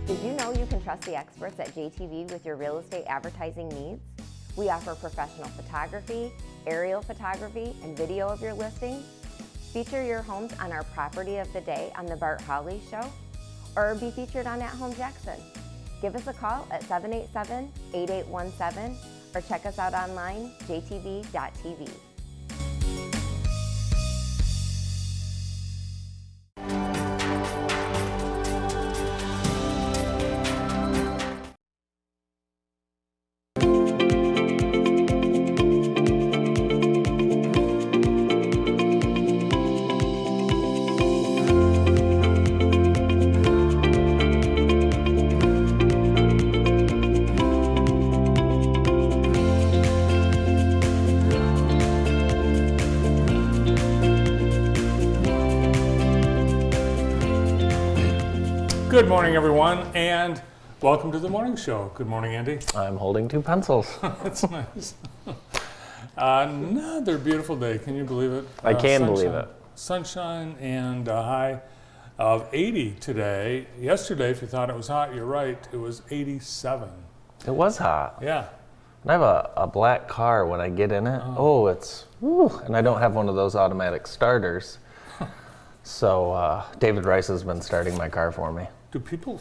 Did you know you can trust the experts at JTV with your real estate advertising needs? We offer professional photography, aerial photography, and video of your listings. Feature your homes on our Property of the Day on the Bart Hawley Show, or be featured on At Home Jackson. Give us a call at 787-8817 or check us out online, jtv.tv. Good morning, everyone, and welcome to the morning show. Good morning, Andy. I'm holding two pencils. That's nice. Another beautiful day. Can you believe it? I can believe it. Sunshine and a high of 80 today. Yesterday, if you thought it was hot, you're right. It was 87. It was hot. Yeah. And I have a black car when I get in it. Oh, it's, whew, and I don't have one of those automatic starters. So David Rice has been starting my car for me. Do people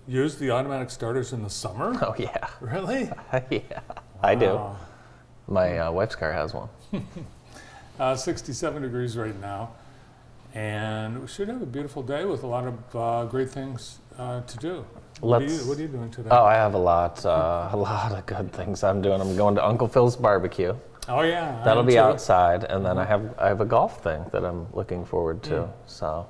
use the automatic starters in the summer? Oh, yeah. Really? Yeah, I do. My wife's car has one. 67 degrees right now. And we should have a beautiful day with a lot of great things to do. What are you doing today? Oh, I have a lot of good things I'm doing. I'm going to Uncle Phil's barbecue. Oh yeah, that'll be outside, and then I have a golf thing that I'm looking forward to. So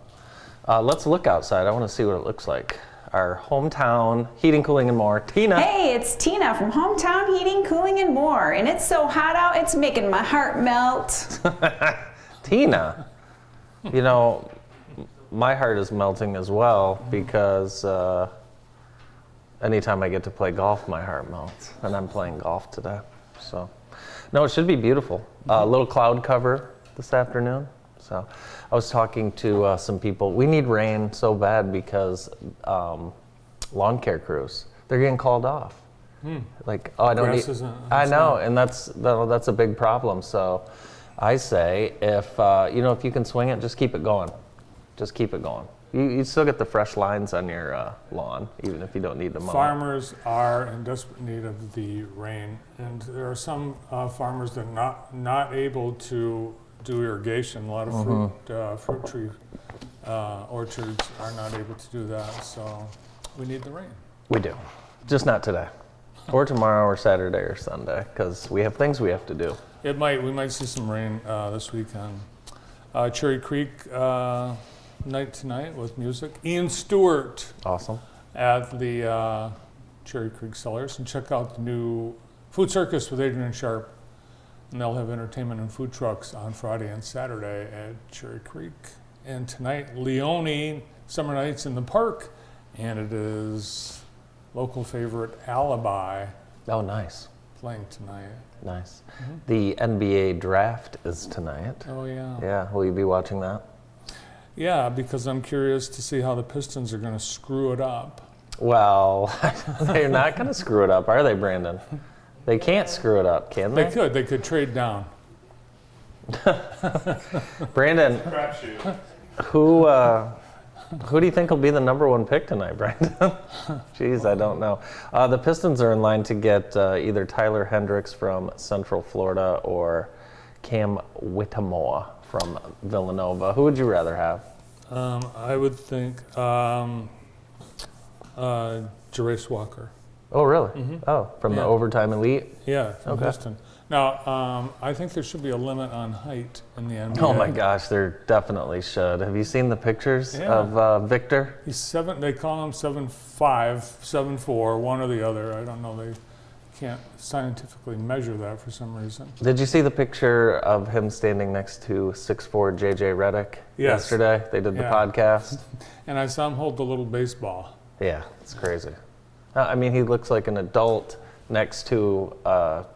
let's look outside. I want to see what it looks like. Our hometown heating, cooling, and more. Tina. Hey, it's Tina from Hometown Heating, Cooling, and More, and it's so hot out, it's making my heart melt. Tina, you know, my heart is melting as well because anytime I get to play golf, my heart melts, and I'm playing golf today. So. No, it should be beautiful. A little cloud cover this afternoon. So I was talking to some people. We need rain so bad because lawn care crews, they're getting called off. Like, oh, I don't need. I know, and that's a big problem. So I say, if if you can swing it, just keep it going. Just keep it going. You still get the fresh lines on your lawn, even if you don't need them. Farmers are in desperate need of the rain, and there are some farmers that are not able to do irrigation. A lot of fruit tree orchards are not able to do that, so we need the rain. We do, just not today, or tomorrow, or Saturday, or Sunday, because we have things we have to do. We might see some rain this weekend. Cherry Creek. Night tonight with music. Ian Stewart. Awesome. At the Cherry Creek Cellars. And check out the new Food Circus with Adrian Sharp. And they'll have entertainment and food trucks on Friday and Saturday at Cherry Creek. And tonight, Leone, Summer Nights in the Park. And it is local favorite Alibi. Oh, nice. Playing tonight. Nice. The NBA draft is tonight. Oh, yeah. Yeah, will you be watching that? Yeah, because I'm curious to see how the Pistons are going to screw it up. Well, they're not going to screw it up, are they, Brandon? They can't screw it up, can they? They could trade down. Brandon, who do you think will be the number one pick tonight, Brandon? Jeez, I don't know. The Pistons are in line to get either Tyler Hendricks from Central Florida or Cam Whittemore from Villanova. Who would you rather have? I would think Jarace Walker. Oh, really? Oh, from the Overtime Elite? Yeah, from Houston. Now, I think there should be a limit on height in the NBA. Oh my gosh, there definitely should. Have you seen the pictures of Victor? He's they call him 7'5", 7'4", one or the other. I don't know. They can't scientifically measure that for some reason. Did you see the picture of him standing next to 6'4" JJ Redick yesterday? They did the podcast. And I saw him hold the little baseball. Yeah, it's crazy. I mean, he looks like an adult next to a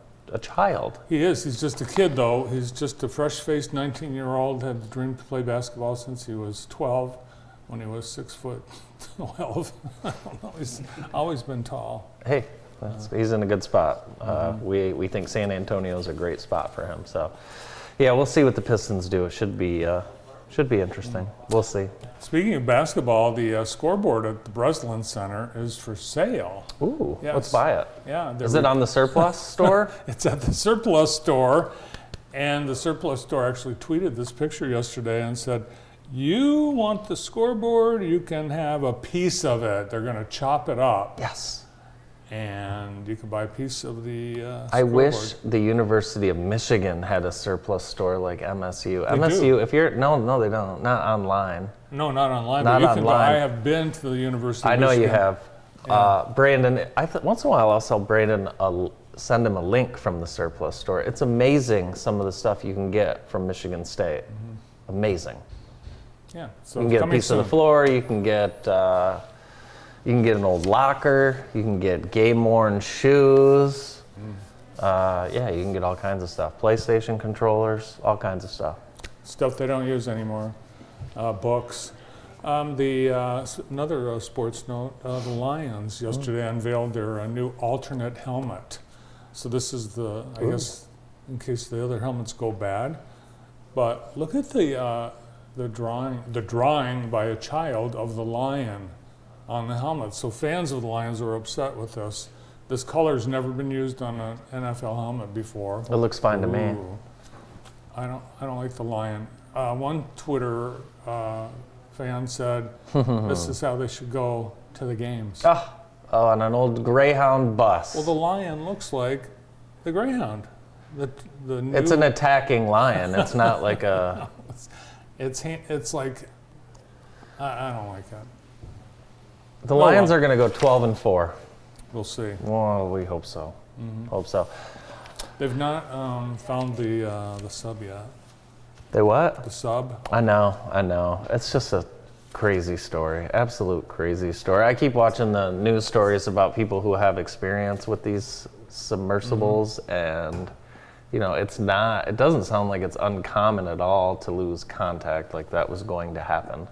child. He is. He's just a kid, though. He's just a fresh-faced 19-year-old, had the dream to play basketball since he was 12. when he was 6'12". I don't know. He's always been tall. Hey, he's in a good spot. We think San Antonio is a great spot for him. So, yeah, we'll see what the Pistons do. It should be interesting. We'll see. Speaking of basketball, the scoreboard at the Breslin Center is for sale. Ooh, Yes. let's buy it. Yeah, Is it on the surplus store? It's at the surplus store, and the surplus store actually tweeted this picture yesterday and said, "You want the scoreboard? You can have a piece of it. They're going to chop it up, Yes. and you can buy a piece of the I scoreboard." wish the University of Michigan had a surplus store like MSU. They MSU, do. if you're no, they don't. Not online. No, not online. Not but you can go. online. I have been to the University. I of know you Michigan. have. Brandon, once in a while I'll sell Brandon send him a link from the surplus store. It's amazing some of the stuff you can get from Michigan State. Amazing. Yeah, so You can get a coming piece of the soon. floor. You can get an old locker. You can get game-worn shoes. Yeah, you can get all kinds of stuff. PlayStation controllers, all kinds of stuff. Stuff they don't use anymore. Books. Another sports note, the Lions yesterday unveiled their new alternate helmet. So this is I guess, in case the other helmets go bad. But look at the drawing by a child of the lion on the helmet. So fans of the Lions are upset with this. This color's never been used on an NFL helmet before. It looks fine to me. Ooh. I don't like the lion. One Twitter fan said, "This is how they should go to the games." Oh, on an old Greyhound bus. Well, the lion looks like the greyhound. The new, It's an attacking lion. It's not like a. It's like I don't like that. The Lions are going to go 12-4. We'll see. Well, we hope so. Hope so. They've not found the sub yet. They what? The sub. I know. It's just a crazy story. Absolute crazy story. I keep watching the news stories about people who have experience with these submersibles, and it doesn't sound like it's uncommon at all to lose contact like that was going to happen.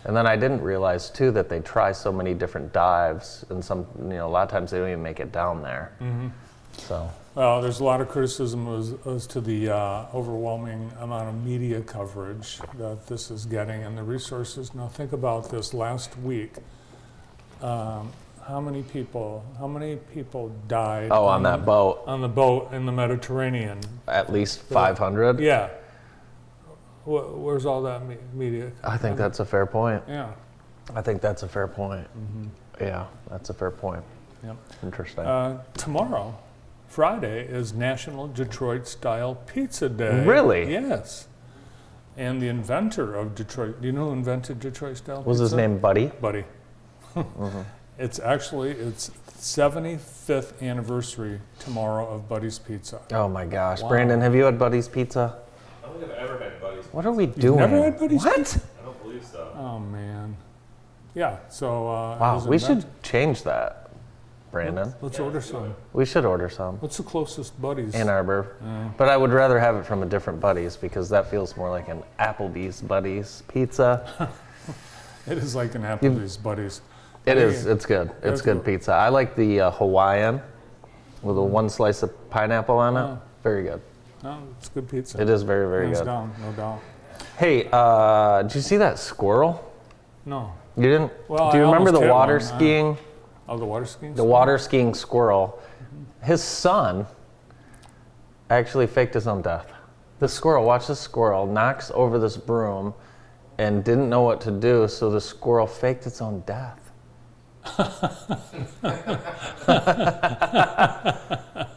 And then I didn't realize too that they try so many different dives, and a lot of times they don't even make it down there. So. Well, there's a lot of criticism as to the overwhelming amount of media coverage that this is getting and the resources. Now think about this. Last week, how many people died? On that boat. On the boat in the Mediterranean. At least 500. Yeah. Where's all that media? I think that's a fair point. Yeah. I think that's a fair point. Yeah, that's a fair point. Yep. Interesting. Tomorrow, Friday, is National Detroit Style Pizza Day. Really? Yes. And the inventor of Detroit, do you know who invented Detroit Style Pizza? Was his name Buddy? Buddy. It's actually its 75th anniversary tomorrow of Buddy's Pizza. Oh my gosh. Wow. Brandon, have you had Buddy's Pizza? I don't think I've ever had Buddy's. What are we doing? Never had Buddy's What? Pizza? I don't believe so. Oh, man. Yeah, so... Wow, we should change that, Brandon. Let's order some. We should order some. What's the closest Buddy's? Ann Arbor. But I would rather have it from a different Buddy's because that feels more like an Applebee's Buddy's pizza. It is like an Applebee's Buddy's. It is. It's good. It's good pizza. I like the Hawaiian with a one slice of pineapple on it. Oh. Very good. No, it's good pizza. It is very, very Hands good. down, no doubt. Hey, did you see that squirrel? No. You didn't? Well, Do you I remember the almost hit water one. skiing? Oh, the water skiing? The water skiing squirrel. His son actually faked his own death. The squirrel, watch this squirrel, knocks over this broom and didn't know what to do, so the squirrel faked its own death.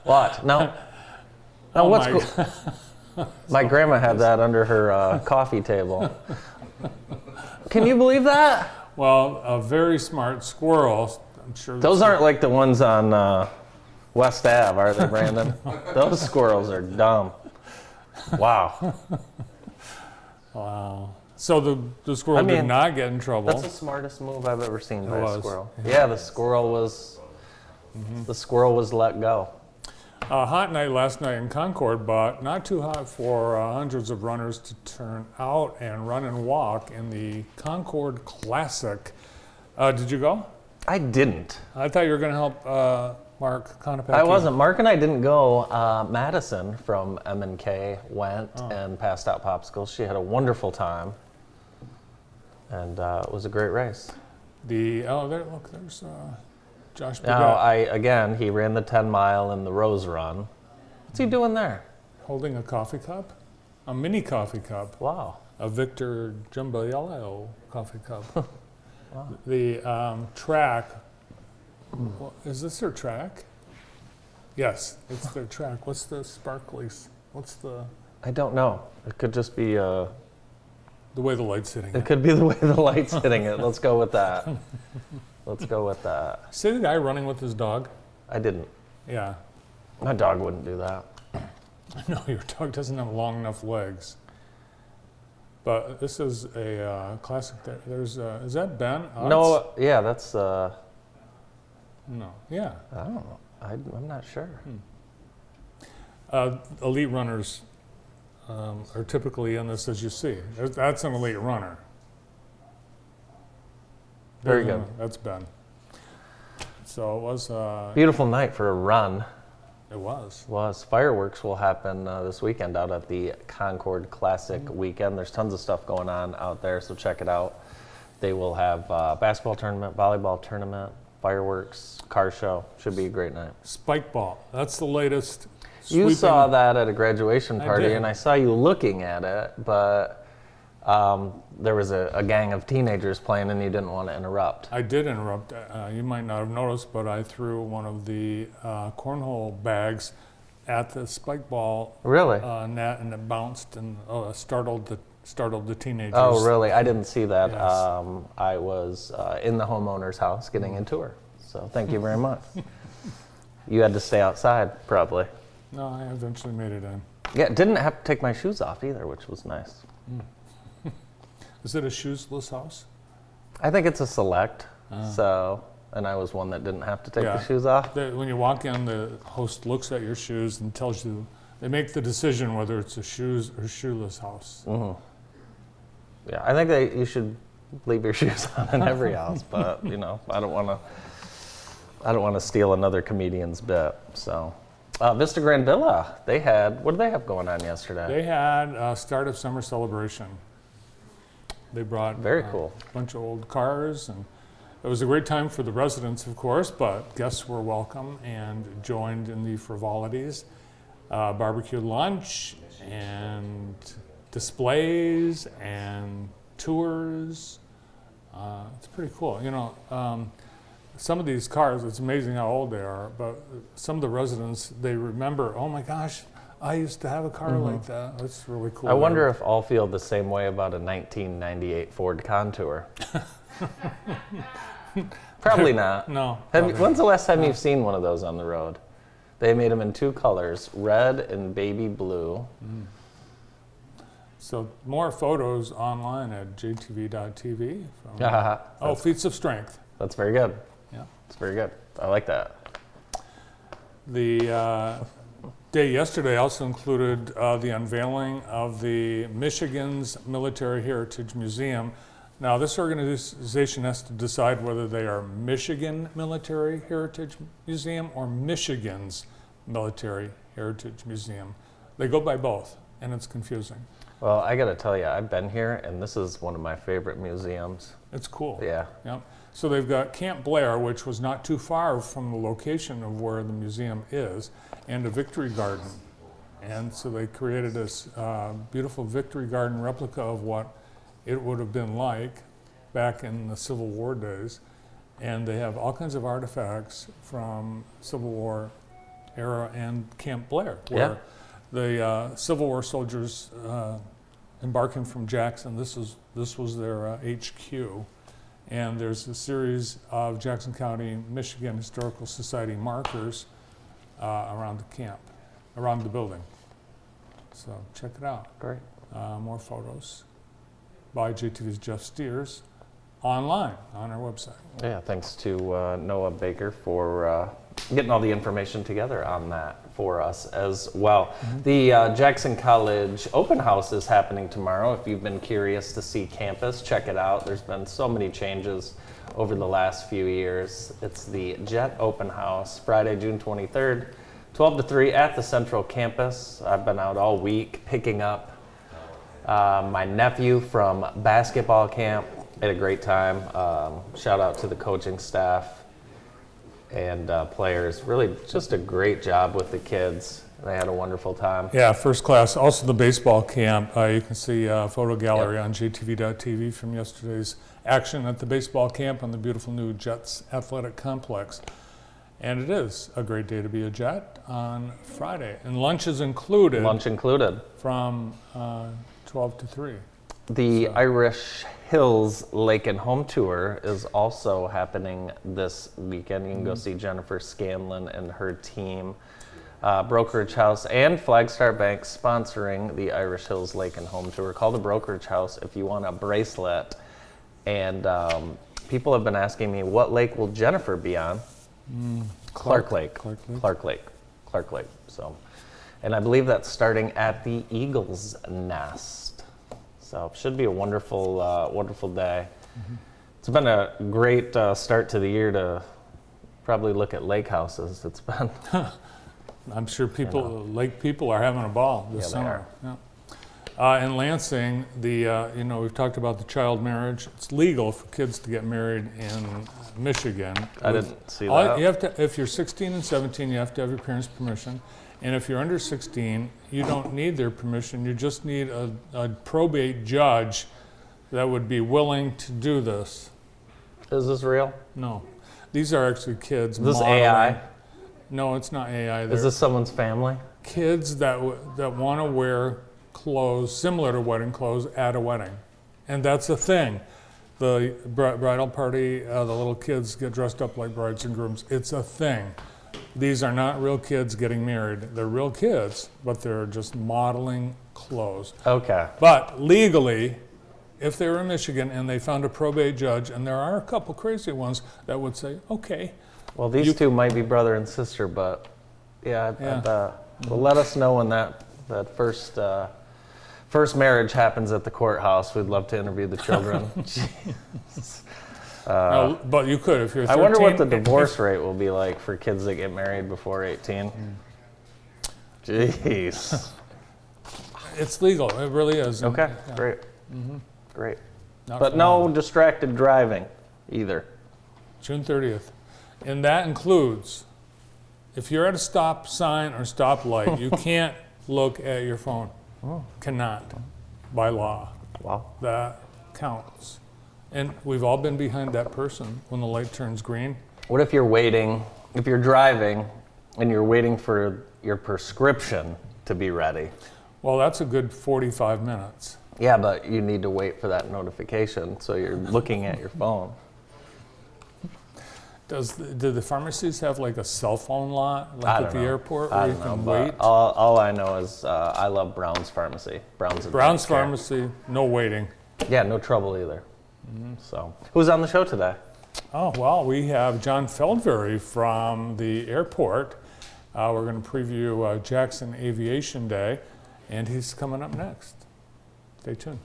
What? No. Oh what's my cool? My grandma had that under her coffee table. Can you believe that? Well, a very smart squirrel. I'm sure. Those aren't like the ones on West Ave, are they, Brandon? Those squirrels are dumb. Wow. Wow. So the squirrel I mean, did not get in trouble. That's the smartest move I've ever seen by a was. squirrel. Yeah, the squirrel was let go. A hot night last night in Concord, but not too hot for hundreds of runners to turn out and run and walk in the Concord Classic. Did you go? I didn't. I thought you were going to help Mark Konopacki. I wasn't. Mark and I didn't go. Madison from M&K went and passed out popsicles. She had a wonderful time, and it was a great race. There's Josh Now, Burdett he ran the 10 mile in the Rose Run. What's he doing there? holding a coffee cup, a mini coffee cup, Wow. a Victor Jumbayello coffee cup. The track, is this their track? Yes, it's their track. What's the sparklies? What's the I don't know. It could just be way the light's hitting it it? could be the way the light's hitting it. Let's go with that. Let's go with that. See the guy running with his dog? I didn't. Yeah. My dog wouldn't do that. No, your dog doesn't have long enough legs. But this is a classic. There's is that Ben? No, yeah, that's No. Yeah. I don't know. I'm not sure. Elite runners are typically in this, as you see. That's an elite runner. Very good. That's Ben. So it was. Beautiful night for a run. It was. Fireworks will happen this weekend out at the Concord Classic weekend. There's tons of stuff going on out there, so check it out. They will have basketball tournament, volleyball tournament, fireworks, car show. Should be a great night. Spike ball. That's the latest. You sweeping- saw that at a graduation I party, did. and I saw you looking at it, but there was a gang of teenagers playing, and you didn't want to interrupt. I did interrupt. You might not have noticed, but I threw one of the cornhole bags at the spike ball Really? net, and it bounced and startled the teenagers. Oh, really? I didn't see that. Yes. I was in the homeowner's house getting a tour, so thank you very much. You had to stay outside, probably. No, I eventually made it in. Yeah, didn't have to take my shoes off either, which was nice. Is it a shoesless house? I think it's a select, and I was one that didn't have to take Yeah. the shoes off. When you walk in, the host looks at your shoes and tells you, they make the decision whether it's a shoes or shoeless house. Yeah, I think you should leave your shoes on in every house, but I don't want to steal another comedian's bit. So, Vista Grand Villa, what did they have going on yesterday? They had a start of summer celebration. They brought Very cool. a bunch of old cars, and it was a great time for the residents, of course, but guests were welcome and joined in the frivolities. Barbecue lunch and displays and tours. It's pretty cool. Some of these cars, it's amazing how old they are, but some of the residents, they remember, oh my gosh, I used to have a car like that. That's really cool. I wonder if all feel the same way about a 1998 Ford Contour. Probably not. No. When's the last time you've seen one of those on the road? They made them in two colors, red and baby blue. So more photos online at jtv.tv. Haha. Feats of Strength. That's very good. Yeah. It's very good. I like that. The day yesterday also included the unveiling of the Michigan's Military Heritage Museum. Now, this organization has to decide whether they are Michigan Military Heritage Museum or Michigan's Military Heritage Museum. They go by both, and it's confusing. Well, I got to tell you, I've been here, and this is one of my favorite museums. It's cool. Yeah. Yep. So they've got Camp Blair, which was not too far from the location of where the museum is, and a Victory Garden. And so they created this beautiful Victory Garden replica of what it would have been like back in the Civil War days. And they have all kinds of artifacts from Civil War era and Camp Blair, where the Civil War soldiers embarking from Jackson, this was their HQ. And there's a series of Jackson County, Michigan Historical Society markers around the camp, around the building. So check it out. Great. More photos by JTV's Jeff Steers online on our website. Yeah, thanks to Noah Baker for getting all the information together on that for us as well. The Jackson College Open House is happening tomorrow. If you've been curious to see campus, check it out. There's been so many changes over the last few years. It's the Jet Open House, Friday, June 23rd, 12 to 3 at the Central Campus. I've been out all week picking up my nephew from basketball camp. Had a great time. Shout out to the coaching staff and players. Really just a great job with the kids. They had a wonderful time. Yeah, first class. Also the baseball camp. You can see a photo gallery on jtv.tv from yesterday's action at the baseball camp on the beautiful new Jets Athletic Complex. And it is a great day to be a Jet on Friday. And lunch is included. Lunch included. From 12 to 3. The Irish Hills Lake and Home Tour is also happening this weekend. You can go see Jennifer Scanlon and her team. Brokerage House and Flagstar Bank sponsoring the Irish Hills Lake and Home Tour. Call the Brokerage House if you want a bracelet. And people have been asking me, what lake will Jennifer be on? Clark Lake. Clark Lake. So, and I believe that's starting at the Eagle's Nest. So should be a wonderful, wonderful day. It's been a great start to the year to probably look at lake houses. It's been. I'm sure lake people are having a ball this summer. Yeah. In Lansing, we've talked about the child marriage. It's legal for kids to get married in Michigan. I didn't see that. You have to, if you're 16 and 17, you have to have your parents' permission. And if you're under 16, you don't need their permission. You just need a probate judge that would be willing to do this. Is this real? No. These are actually kids. Is this modeling. AI? No, it's not AI. Is this someone's family? Kids that want to wear clothes similar to wedding clothes at a wedding. And that's a thing. The bridal party, the little kids get dressed up like brides and grooms. It's a thing. These are not real kids getting married. They're real kids, but they're just modeling clothes. Okay. But legally, if they were in Michigan and they found a probate judge, and there are a couple crazy ones that would say, okay. Well, these two might be brother and sister, but I bet. Well, let us know when that first marriage happens at the courthouse. We'd love to interview the children. No, but you could if you're 13. I wonder what the divorce rate will be like for kids that get married before 18. Jeez. It's legal. It really is. Okay, great. Great. Not But for no long. distracted driving either. June 30th. And that includes, if you're at a stop sign or stop light, you can't look at your phone. Cannot, by law. Wow. That counts. And we've all been behind that person when the light turns green. What if you're driving and you're waiting for your prescription to be ready? Well, that's a good 45 minutes. Yeah, but you need to wait for that notification, so you're looking at your phone. Do the pharmacies have like a cell phone lot, I like don't at the know. airport, I where you don't know, can but wait? all I know is I love Brown's Pharmacy. Brown's Advanced Care. Pharmacy, no waiting. Yeah, no trouble either. So, who's on the show today? Oh, well, we have John Feldberry from the airport. We're going to preview Jackson Aviation Day, and he's coming up next. Stay tuned.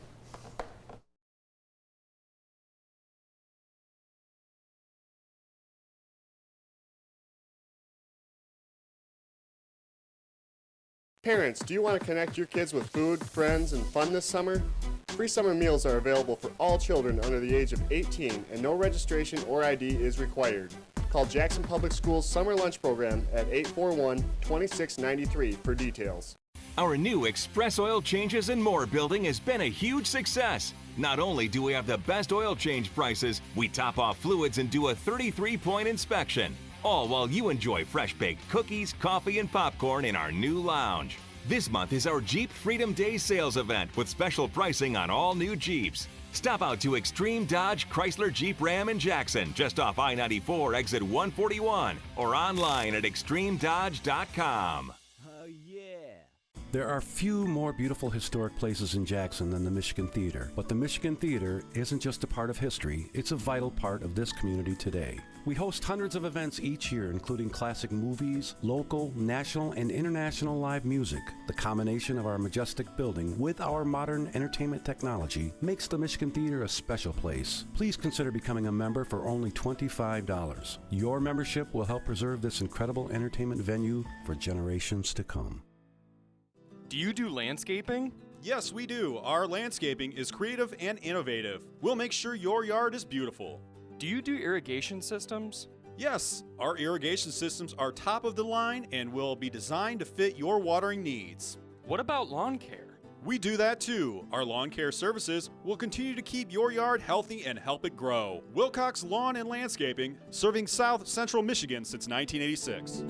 Parents, do you want to connect your kids with food, friends, and fun this summer? Free summer meals are available for all children under the age of 18, and no registration or ID is required. Call Jackson Public Schools Summer Lunch Program at 841-2693 for details. Our new Express Oil Changes and More building has been a huge success. Not only do we have the best oil change prices, we top off fluids and do a 33-point inspection. All while you enjoy fresh-baked cookies, coffee, and popcorn in our new lounge. This month is our Jeep Freedom Day sales event with special pricing on all new Jeeps. Stop out to Extreme Dodge Chrysler Jeep Ram in Jackson, just off I-94 exit 141, or online at extremedodge.com. There are few more beautiful historic places in Jackson than the Michigan Theater, but the Michigan Theater isn't just a part of history, it's a vital part of this community today. We host hundreds of events each year, including classic movies, local, national, and international live music. The combination of our majestic building with our modern entertainment technology makes the Michigan Theater a special place. Please consider becoming a member for only $25. Your membership will help preserve this incredible entertainment venue for generations to come. Do you do landscaping? Yes, we do. Our landscaping is creative and innovative. We'll make sure your yard is beautiful. Do you do irrigation systems? Yes, our irrigation systems are top of the line and will be designed to fit your watering needs. What about lawn care? We do that too. Our lawn care services will continue to keep your yard healthy and help it grow. Wilcox Lawn and Landscaping, serving South Central Michigan since 1986.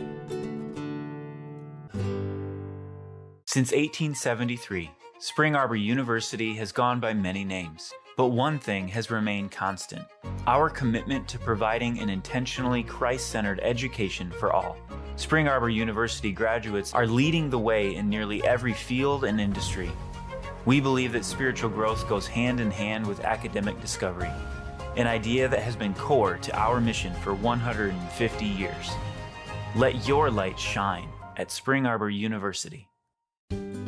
Since 1873, Spring Arbor University has gone by many names, but one thing has remained constant: our commitment to providing an intentionally Christ-centered education for all. Spring Arbor University graduates are leading the way in nearly every field and industry. We believe that spiritual growth goes hand in hand with academic discovery, an idea that has been core to our mission for 150 years. Let your light shine at Spring Arbor University.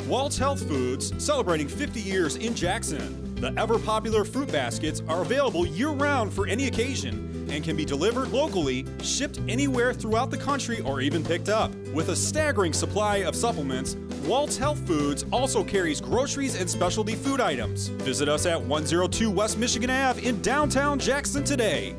Walt's Health Foods, celebrating 50 years in Jackson. The ever-popular fruit baskets are available year-round for any occasion and can be delivered locally, shipped anywhere throughout the country, or even picked up. With a staggering supply of supplements, Walt's Health Foods also carries groceries and specialty food items. Visit us at 102 West Michigan Ave in downtown Jackson today.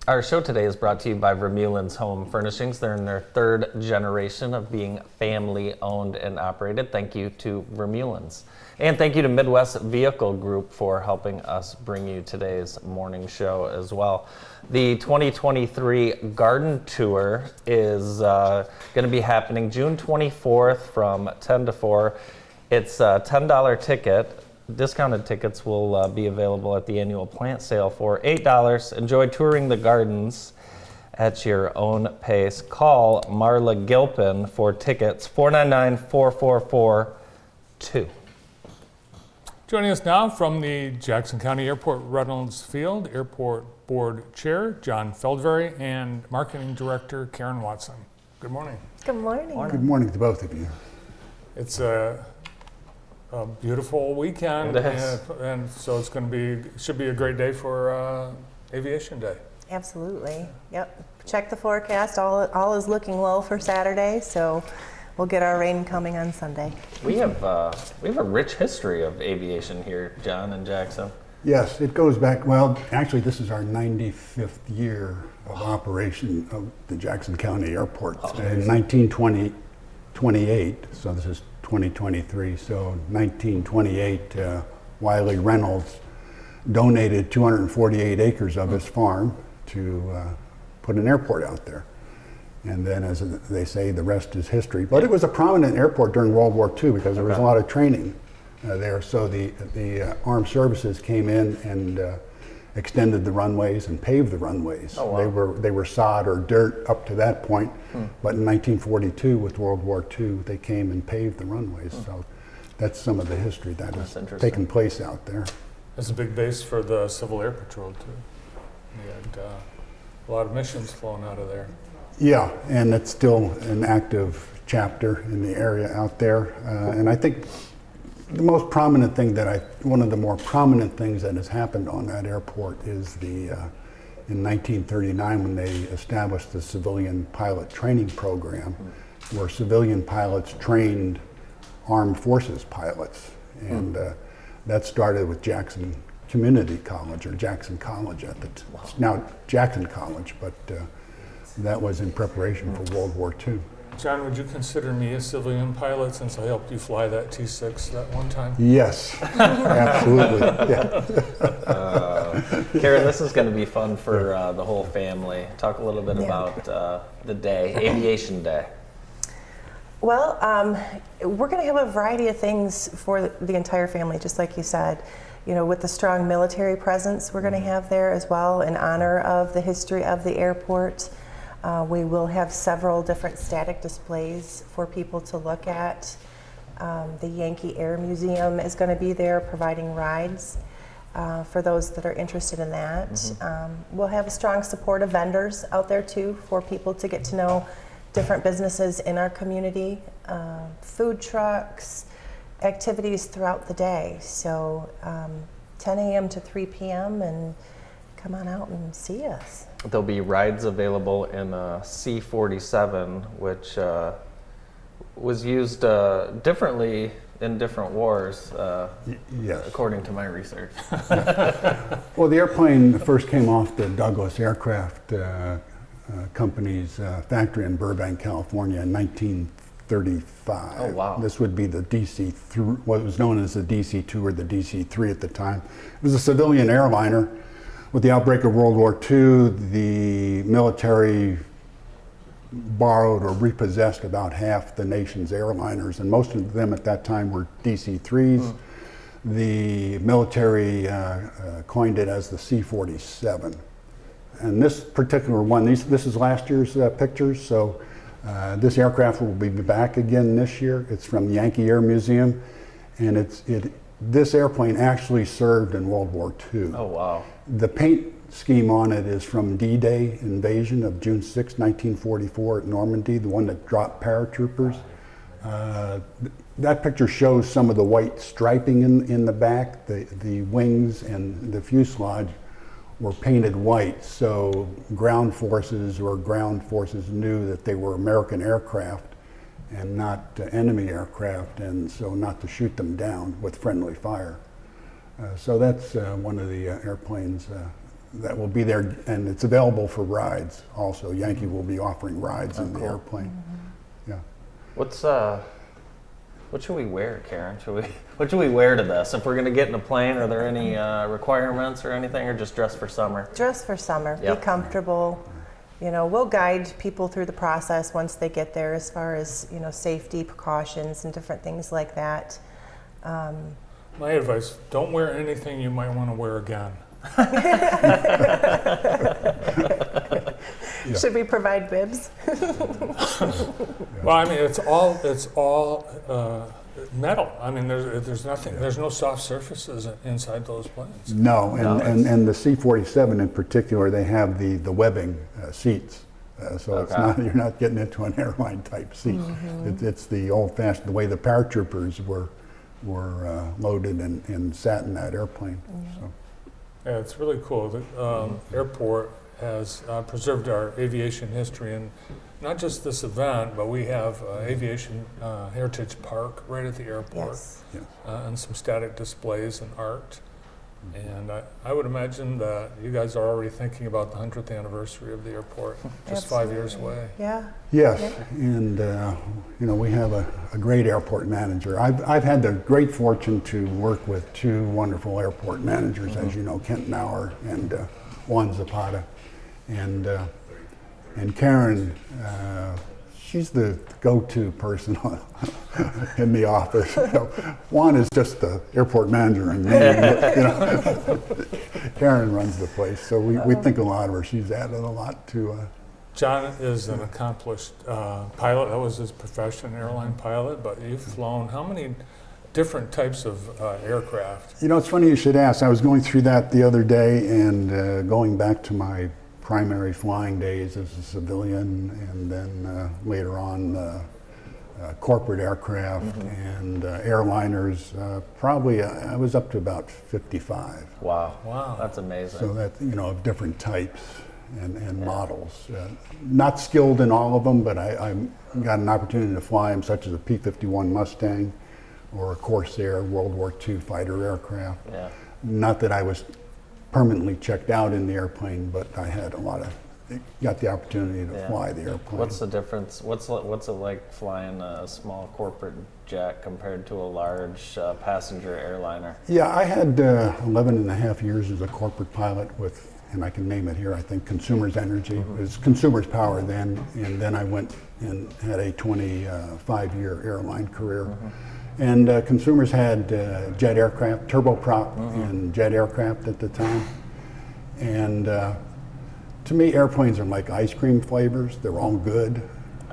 Our show today is brought to you by Vermeulen's Home Furnishings. They're in their third generation of being family owned and operated. Thank you to Vermeulen's. And thank you to Midwest Vehicle Group for helping us bring you today's morning show as well. The 2023 Garden Tour is going to be happening June 24th from 10 to 4. It's a $10 ticket. Discounted tickets will be available at the annual plant sale for $8. Enjoy touring the gardens at your own pace. Call Marla Gilpin for tickets, 499-4442. Joining us now from the Jackson County Airport Reynolds Field, Airport Board Chair John Feldberry and Marketing Director Karen Watson. Good morning. Good morning. Good morning to both of you. It's a beautiful weekend, and so it's going to be, should be a great day for Aviation Day. Absolutely. Yep. Check the forecast. All is looking low for Saturday, so we'll get our rain coming on Sunday. We have a rich history of aviation here, John, in Jackson. Yes, it goes back, well, actually this is our 95th year of operation of the Jackson County Airport. In 1928, so this is 2023, so 1928, Wiley Reynolds donated 248 acres of his farm to put an airport out there. And then, as they say, the rest is history. But it was a prominent airport during World War II because there was a lot of training there. So the armed services came in and extended the runways and paved the runways. Oh, wow. They were sod or dirt up to that point, but in 1942 with World War II they came and paved the runways. So that's some of the history that has taken place out there. It's a big base for the Civil Air Patrol too. We had a lot of missions flown out of there. Yeah, and it's still an active chapter in the area out there, and I think the most prominent thing one of the more prominent things that has happened on that airport is in 1939 when they established the civilian pilot training program, where civilian pilots trained armed forces pilots, and that started with Jackson Community College, or Jackson College it's now Jackson College, but that was in preparation for World War II. John, would you consider me a civilian pilot since I helped you fly that T-6 that one time? Yes, absolutely. Yeah. Karen, this is going to be fun for the whole family. Talk a little bit about the day, Aviation Day. Well, we're going to have a variety of things for the entire family, just like you said. You know, with the strong military presence we're going to have there as well, in honor of the history of the airport. We will have several different static displays for people to look at. The Yankee Air Museum is going to be there providing rides for those that are interested in that. We'll have a strong support of vendors out there too for people to get to know different businesses in our community, food trucks, activities throughout the day. So 10 a.m. to 3 p.m. and come on out and see us. There'll be rides available in a C-47, which was used differently in different wars, yes, according to my research. Well, the airplane first came off the Douglas Aircraft Company's factory in Burbank, California in 1935. Oh, wow. This would be the DC-3, what was known as the DC-2 or the DC-3 at the time. It was a civilian airliner. With the outbreak of World War II, the military borrowed or repossessed about half the nation's airliners, and most of them at that time were DC-3s. The military coined it as the C-47. And this particular one, this is last year's pictures, so this aircraft will be back again this year. It's from the Yankee Air Museum, and this airplane actually served in World War II. Oh, wow. The paint scheme on it is from D-Day invasion of June 6, 1944 at Normandy, the one that dropped paratroopers. That picture shows some of the white striping in the back. The wings and the fuselage were painted white, so ground forces knew that they were American aircraft and not enemy aircraft, and so not to shoot them down with friendly fire. So that's one of the airplanes that will be there, and it's available for rides also. Yankee will be offering rides in the airplane. Yeah. What should we wear, Karen? What should we wear to this? If we're going to get in a plane, are there any requirements or anything, or just dress for summer? Dress for summer. Yep. Be comfortable. You know, we'll guide people through the process once they get there as far as, you know, safety precautions and different things like that. My advice, don't wear anything you might want to wear again. Should we provide bibs? Well, I mean, it's all metal. I mean, there's nothing, there's no soft surfaces inside those planes. No, and the C-47 in particular, they have the webbing seats. So it's not, you're not getting into an airline type seat. It's the old-fashioned, the way the paratroopers were loaded and sat in that airplane. So. Yeah, it's really cool. The airport has preserved our aviation history, and not just this event, but we have Aviation Heritage Park right at the airport, Yes. And some static displays and art. And I would imagine that you guys are already thinking about the 100th anniversary of the airport, just 5 years away. Yeah. Yes, and you know, we have a great airport manager. I've had the great fortune to work with two wonderful airport managers, as you know, Kent Nauer and Juan Zapata, and Karen. She's the go-to person in the office. You know, Juan is just the airport manager, and you know, Karen runs the place. So we think a lot of her. She's added a lot to. John is an accomplished pilot. That was his profession, airline pilot. But you've flown how many different types of aircraft? You know, it's funny you should ask. I was going through that the other day, and going back to my primary flying days as a civilian, and then later on corporate aircraft and airliners. Probably I was up to about 55. Wow, that's amazing. So that, you know, of different types and models. Not skilled in all of them, but I got an opportunity to fly them, such as a P-51 Mustang or a Corsair World War II fighter aircraft. Yeah. Not that I was permanently checked out in the airplane, but I had got the opportunity to fly the airplane. What's the difference? What's it like flying a small corporate jet compared to a large passenger airliner? Yeah, I had 11 and a half years as a corporate pilot with, and I can name it here, I think Consumers Energy. It was Consumers Power then, and then I went and had a 25-year airline career. And Consumers had jet aircraft, turboprop and jet aircraft at the time. And to me, airplanes are like ice cream flavors. They're all good.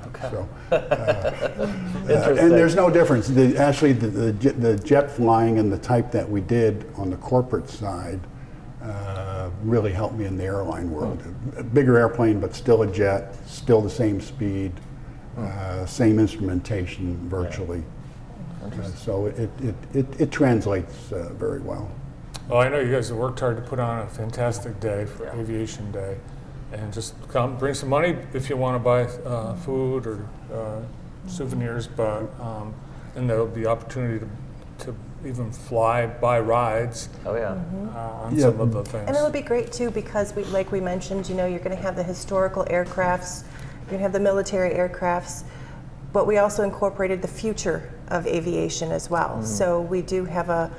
Okay. So, and there's no difference. Actually, the jet flying and the type that we did on the corporate side really helped me in the airline world. A bigger airplane, but still a jet, still the same speed, same instrumentation virtually. So it translates very well. Well, I know you guys have worked hard to put on a fantastic day for Aviation Day. And just come, bring some money if you want to buy food or souvenirs, but and there'll be opportunity to even buy rides. Oh yeah. On some of the things. And it'll be great too because, like we mentioned, you're going to have the historical aircrafts, you're going to have the military aircrafts, but we also incorporated the future of aviation as well. So we do have a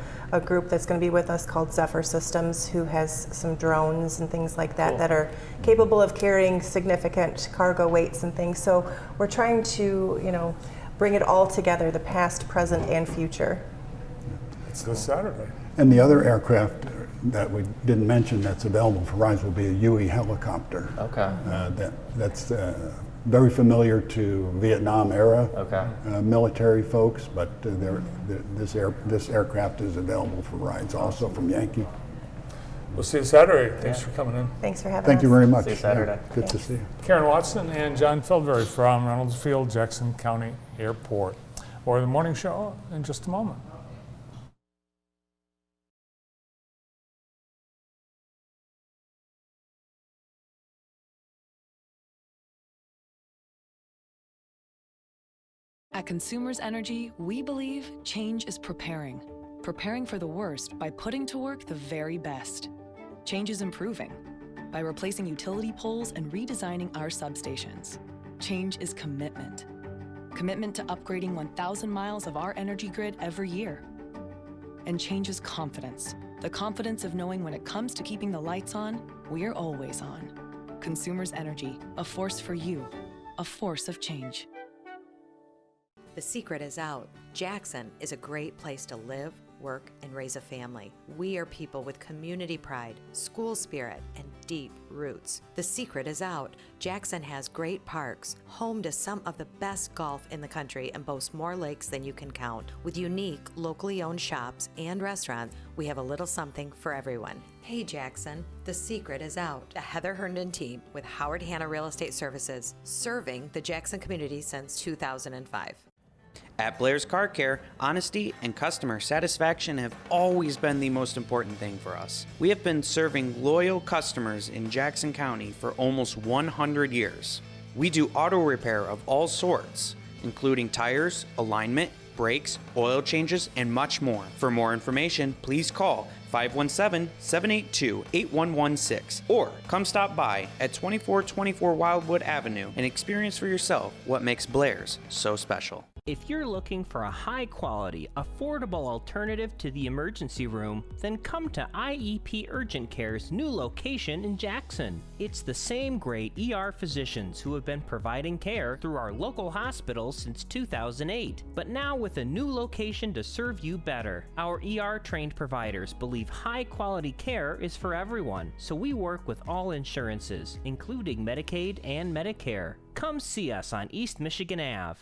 group that's going to be with us called Zephyr Systems, who has some drones and things like that that are capable of carrying significant cargo weights and things. So we're trying to, bring it all together, the past, present, and future. It's this Saturday. And the other aircraft that we didn't mention that's available for rides will be a Huey helicopter. Okay. That's very familiar to Vietnam era military folks, but this aircraft is available for rides also from Yankee. We'll see you Saturday. Thanks for coming in. Thanks for having us. Thank you very much. See you Saturday. Yeah, good to see you. Karen Watson and John Feldberry from Reynolds Field, Jackson County Airport. Or the morning show in just a moment. At Consumers Energy, we believe change is preparing for the worst by putting to work the very best. Change is improving by replacing utility poles and redesigning our substations. Change is commitment to upgrading 1,000 miles of our energy grid every year. And change is confidence, the confidence of knowing when it comes to keeping the lights on, we're always on. Consumers Energy, a force for you, a force of change. The secret is out. Jackson is a great place to live, work, and raise a family. We are people with community pride, school spirit, and deep roots. The secret is out. Jackson has great parks, home to some of the best golf in the country, and boasts more lakes than you can count. With unique, locally owned shops and restaurants, we have a little something for everyone. Hey Jackson, the secret is out. The Heather Herndon team with Howard Hanna Real Estate Services, serving the Jackson community since 2005. At Blair's Car Care, honesty and customer satisfaction have always been the most important thing for us. We have been serving loyal customers in Jackson County for almost 100 years. We do auto repair of all sorts, including tires, alignment, brakes, oil changes, and much more. For more information, please call 517-782-8116 or come stop by at 2424 Wildwood Avenue and experience for yourself what makes Blair's so special. If you're looking for a high-quality, affordable alternative to the emergency room, then come to IEP Urgent Care's new location in Jackson. It's the same great ER physicians who have been providing care through our local hospitals since 2008, but now with a new location to serve you better. Our ER-trained providers believe high-quality care is for everyone, so we work with all insurances, including Medicaid and Medicare. Come see us on East Michigan Ave.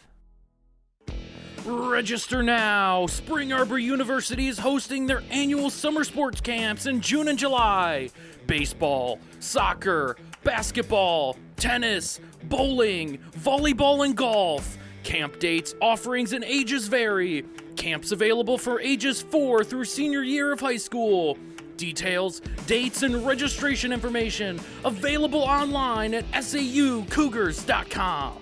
Register now! Spring Arbor University is hosting their annual summer sports camps in June and July. Baseball, soccer, basketball, tennis, bowling, volleyball, and golf. Camp dates, offerings, and ages vary. Camps available for ages 4 through senior year of high school. Details, dates, and registration information available online at saucougars.com.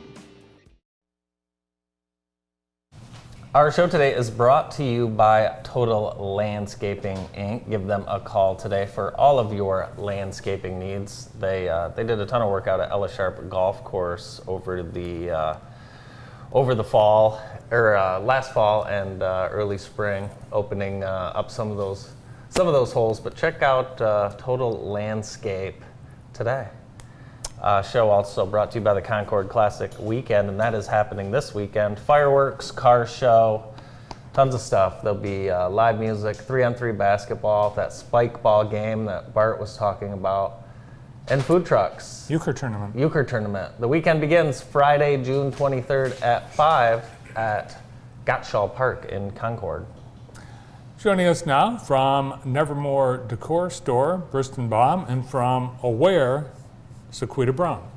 Our show today is brought to you by Total Landscaping, Inc. Give them a call today for all of your landscaping needs. They did a ton of work out at Ella Sharp Golf Course over the fall, or last fall and early spring, opening up some of those holes. But check out Total Landscape today. Show also brought to you by the Concord Classic Weekend, and that is happening this weekend. Fireworks, car show, tons of stuff. There'll be live music, 3-on-3 basketball, that spike ball game that Bart was talking about, And food trucks. Euchre tournament. Euchre tournament. The weekend begins Friday, June 23rd at 5 at Gottschall Park in Concord. Joining us now from Nevermore Decor Store, Briston Baum, and from Aware, Sequita Brown.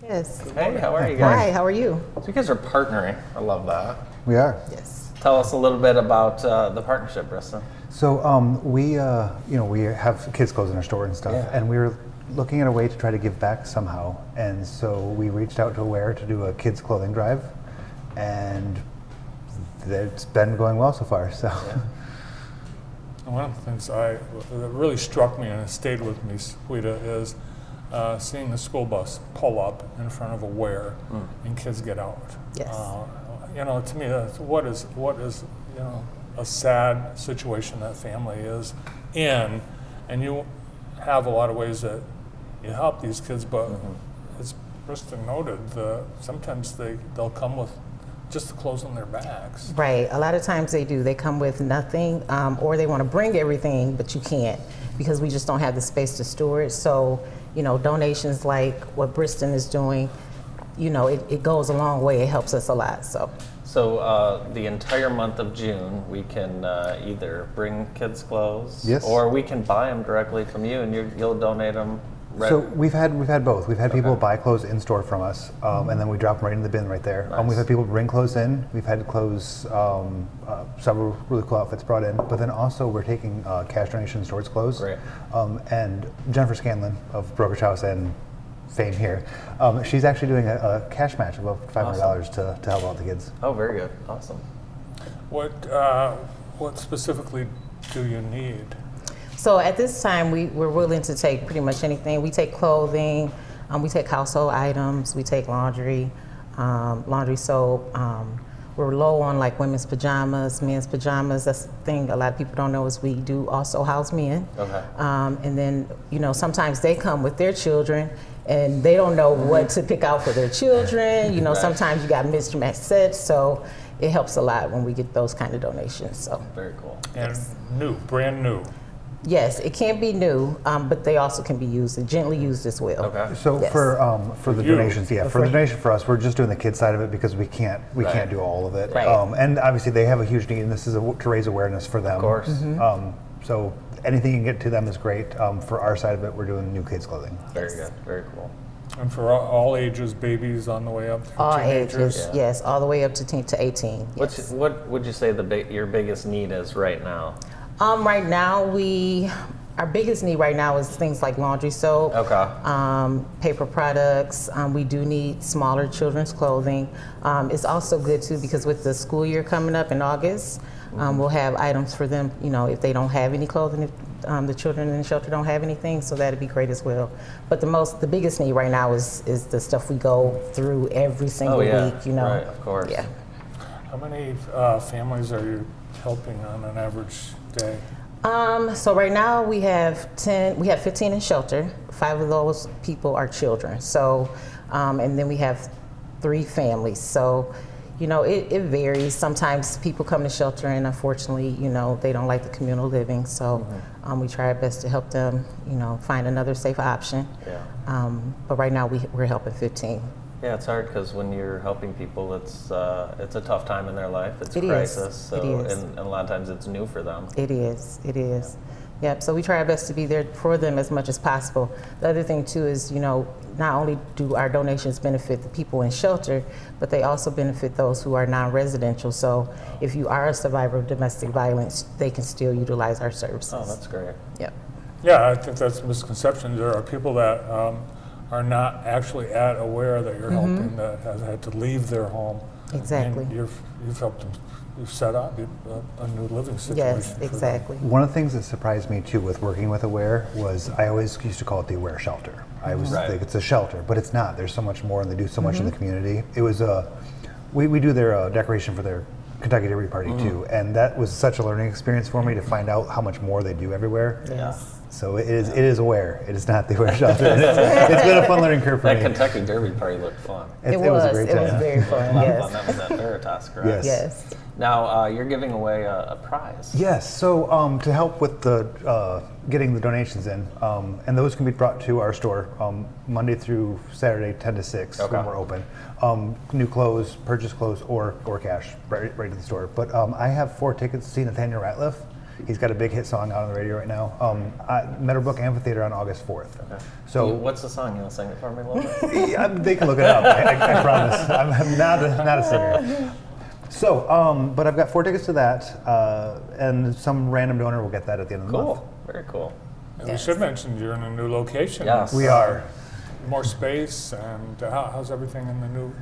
Yes. Hey, how are you guys? Hi, how are you? So you guys are partnering. I love that. We are. Yes. Tell us a little bit about the partnership, Briston. So we have kids clothes in our store and stuff, and we were looking at a way to try to give back somehow. And so we reached out to Aware to do a kids clothing drive, and it's been going well so far. So. Yeah. One of the things that really struck me and has stayed with me, Sequita, is seeing the school bus pull up in front of Aware and kids get out. Yes. To me, that's what is a sad situation that family is in, and you have a lot of ways that you help these kids, but as Briston noted, sometimes they'll come with just the clothes in their bags. Right. A lot of times they do. They come with nothing, or they want to bring everything, but you can't because we just don't have the space to store it. So, donations like what Briston is doing, it goes a long way. It helps us a lot. So the entire month of June, we can either bring kids clothes, yes, or we can buy them directly from you, and you'll donate them. So we've had both. We've had people buy clothes in store from us, and then we drop them right in the bin right there. Nice. We've had people bring clothes in. We've had clothes, several really cool outfits brought in. But then also we're taking cash donations towards clothes. Great. And Jennifer Scanlon of Brokerage House and fame here, she's actually doing a cash match of $500 to help out the kids. Oh, very good. Awesome. What specifically do you need? So at this time, we're willing to take pretty much anything. We take clothing, we take household items, we take laundry soap. We're low on like women's pajamas, men's pajamas. That's the thing a lot of people don't know is we do also house men. Okay. And then, sometimes they come with their children and they don't know what to pick out for their children. Right. Sometimes you got mismatched sets. So it helps a lot when we get those kind of donations. So very cool. And brand new. Yes, it can be new, but they also can be used, gently used as well. Okay. So yes. for the donations, for the donation for us, we're just doing the kids side of it because we can't do all of it. Right. And obviously they have a huge need, and this is to raise awareness for them. Of course. So anything you can get to them is great. For our side of it, we're doing new kids clothing. Very good. Very cool. And for all ages, babies on the way up through all teenagers? ages, yes, all the way up to 18. Yes. What would you say your biggest need is right now? Right now, our biggest need right now is things like laundry soap, paper products. We do need smaller children's clothing. It's also good too because with the school year coming up in August, we'll have items for them. If they don't have any clothing, if the children in the shelter don't have anything, so that'd be great as well. But the biggest need right now is the stuff we go through every single week. Right, of course. Yeah. How many families are you helping on an average day? So right now we have 15 in shelter. 5 of those people are children. So, and then we have 3 families. So, it varies. Sometimes people come to shelter and unfortunately, they don't like the communal living. So we try our best to help them, find another safe option. Yeah. But right now we're helping 15. Yeah, it's hard because when you're helping people, it's a tough time in their life. It's a crisis. So, it is. And a lot of times it's new for them. It is. Yep. So we try our best to be there for them as much as possible. The other thing too is, not only do our donations benefit the people in shelter, but they also benefit those who are non-residential. So if you are a survivor of domestic violence, they can still utilize our services. Oh, that's great. Yep. Yeah, I think that's a misconception. There are people that are not actually aware that you're helping, that have had to leave their home. Exactly. And you've helped them. You've set up a new living situation. Yes, exactly. One of the things that surprised me too with working with Aware was I always used to call it the Aware Shelter. I was think it's a shelter, but it's not. There's so much more, and they do so much in the community. It was we do their decoration for their Kentucky Derby Party too, and that was such a learning experience for me to find out how much more they do everywhere. Yes. So it is Aware. It is not the Aware Shelter. It's been a fun learning curve for That me. Kentucky Derby party looked fun. It was a great time. It was very fun. A lot Yes. of fun. That was at Veritas, correct? Yes. Now you're giving away a prize. Yes, so to help with the getting the donations in, and those can be brought to our store Monday through Saturday, 10 to 6 when we're open. New clothes, purchase clothes, or cash right to the store. But I have 4 tickets to see Nathaniel Ratliff. He's got a big hit song out on the radio right now. Meadowbrook Amphitheater on August 4th. Okay. So what's the song? You want to sing it for me a little bit? Yeah, they can look it up. I promise. I'm not a singer. So, but I've got 4 tickets to that, and some random donor will get that at the end of the month. Cool. Very cool. And we should mention you're in a new location. Yes. We are. More space, and how's everything in the new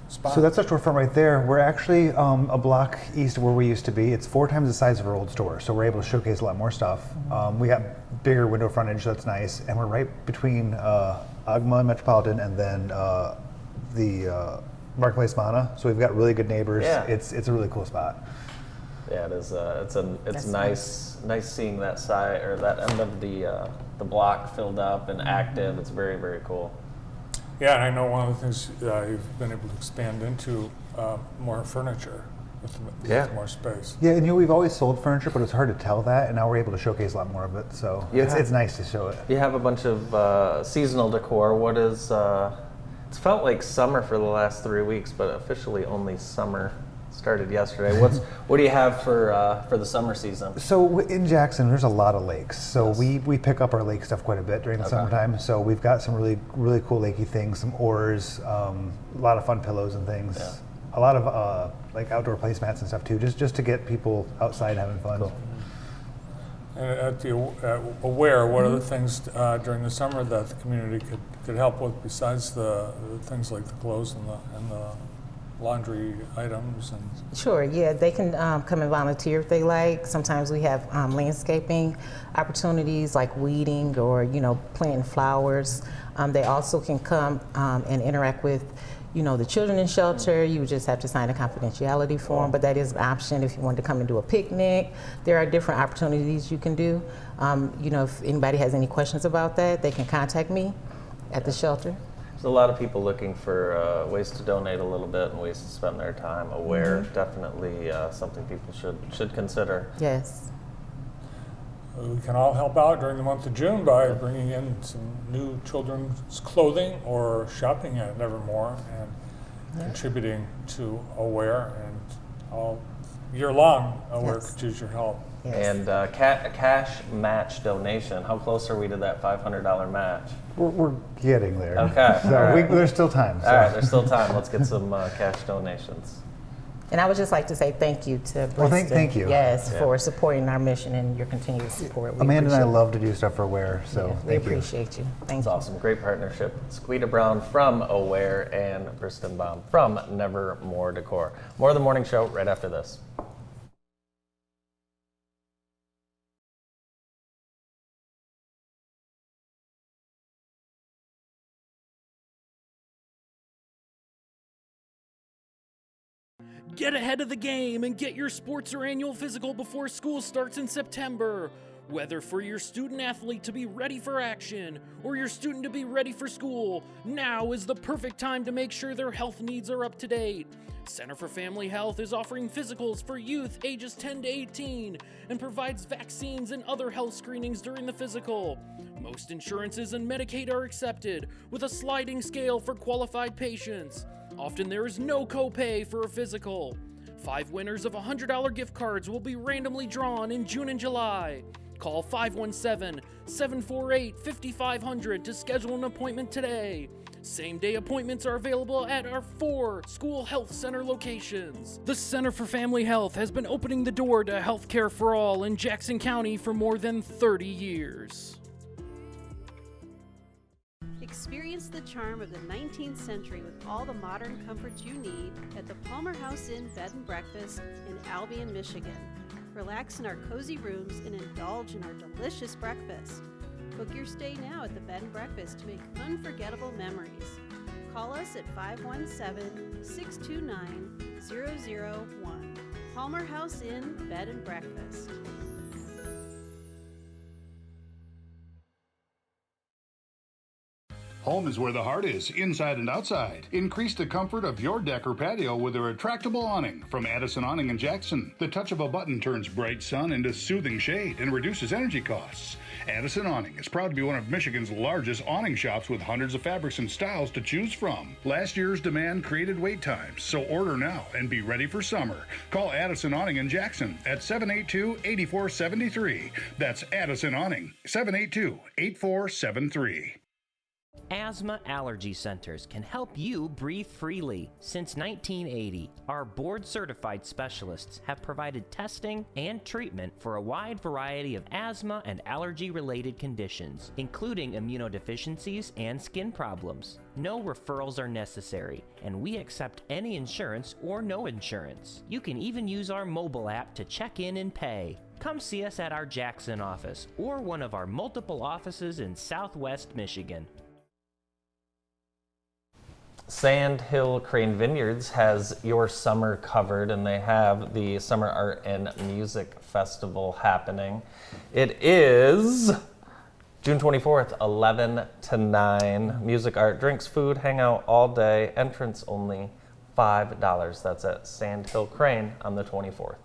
spot? So that's our storefront right there. We're actually a block east of where we used to be. It's 4 times the size of our old store, so we're able to showcase a lot more stuff. We got bigger window frontage, so that's nice, and we're right between Agma and Metropolitan, and then the Marketplace Mana. So we've got really good neighbors. Yeah. It's a really cool spot. Yeah, it is. It's nice seeing that side or that end of the block filled up and active. It's very, very cool. Yeah, and I know one of the things you've been able to expand into more furniture with more space. Yeah, and we've always sold furniture, but it's hard to tell that, and now we're able to showcase a lot more of it. So it's nice to show it. You have a bunch of seasonal decor. What is? It's felt like summer for the last 3 weeks, but officially only summer started yesterday. What do you have for the summer season? So in Jackson, there's a lot of lakes. So we pick up our lake stuff quite a bit during the summertime. So we've got some really cool lakey things, some oars, a lot of fun pillows and things. Yeah. A lot of like outdoor placemats and stuff too, just to get people outside having fun. Cool. And at Aware, what are the things during the summer that the community could help with besides the things like the clothes and the laundry items? And Sure, yeah, they can come and volunteer if they like. Sometimes we have landscaping opportunities like weeding or, planting flowers. They also can come and interact with the children in shelter. You would just have to sign a confidentiality form, but that is an option if you wanted to come and do a picnic. There are different opportunities you can do. If anybody has any questions about that, they can contact me at the shelter. There's a lot of people looking for ways to donate a little bit and ways to spend their time. Aware, definitely something people should consider. Yes. We can all help out during the month of June by bringing in some new children's clothing or shopping at Nevermore and contributing to Aware, and all year long Aware could use your help. Yes. And a cash match donation. How close are we to that $500 match? We're getting there. Okay. So right. there's still time. So. All right, there's still time. Let's get some cash donations. And I would just like to say thank you to Bristol. Well, thank you. Yes, for supporting our mission and your continued support. We Amanda and I appreciate love to do stuff for Aware, so we appreciate you. Thank you. Awesome. Great partnership. Squita Brown from Aware and Kristen Baum from Nevermore Decor. More of the morning show right after this. Get ahead of the game and get your sports or annual physical before school starts in September. Whether for your student athlete to be ready for action or your student to be ready for school, now is the perfect time to make sure their health needs are up to date. Center for Family Health is offering physicals for youth ages 10 to 18 and provides vaccines and other health screenings during the physical. Most insurances and Medicaid are accepted with a sliding scale for qualified patients. Often there is no copay for a physical. 5 winners of $100 gift cards will be randomly drawn in June and July. Call 517-748-5500 to schedule an appointment today. Same-day appointments are available at our 4 school health center locations. The Center for Family Health has been opening the door to healthcare for all in Jackson County for more than 30 years. Experience the charm of the 19th century with all the modern comforts you need at the Palmer House Inn Bed and Breakfast in Albion, Michigan. Relax in our cozy rooms and indulge in our delicious breakfast. Book your stay now at the Bed and Breakfast to make unforgettable memories. Call us at 517-629-0001. Palmer House Inn Bed and Breakfast. Home is where the heart is, inside and outside. Increase the comfort of your deck or patio with a retractable awning from Addison Awning in Jackson. The touch of a button turns bright sun into soothing shade and reduces energy costs. Addison Awning is proud to be one of Michigan's largest awning shops with hundreds of fabrics and styles to choose from. Last year's demand created wait times, so order now and be ready for summer. Call Addison Awning in Jackson at 782-8473. That's Addison Awning, 782-8473. Asthma Allergy Centers can help you breathe freely. Since 1980, our board-certified specialists have provided testing and treatment for a wide variety of asthma and allergy-related conditions, including immunodeficiencies and skin problems. No referrals are necessary, and we accept any insurance or no insurance. You can even use our mobile app to check in and pay. Come see us at our Jackson office or one of our multiple offices in Southwest Michigan. Sand Hill Crane Vineyards has your summer covered, and they have the Summer Art and Music Festival happening. It is June 24th, 11 to 9. Music, art, drinks, food, hang out all day. Entrance only $5. That's at Sand Hill Crane on the 24th.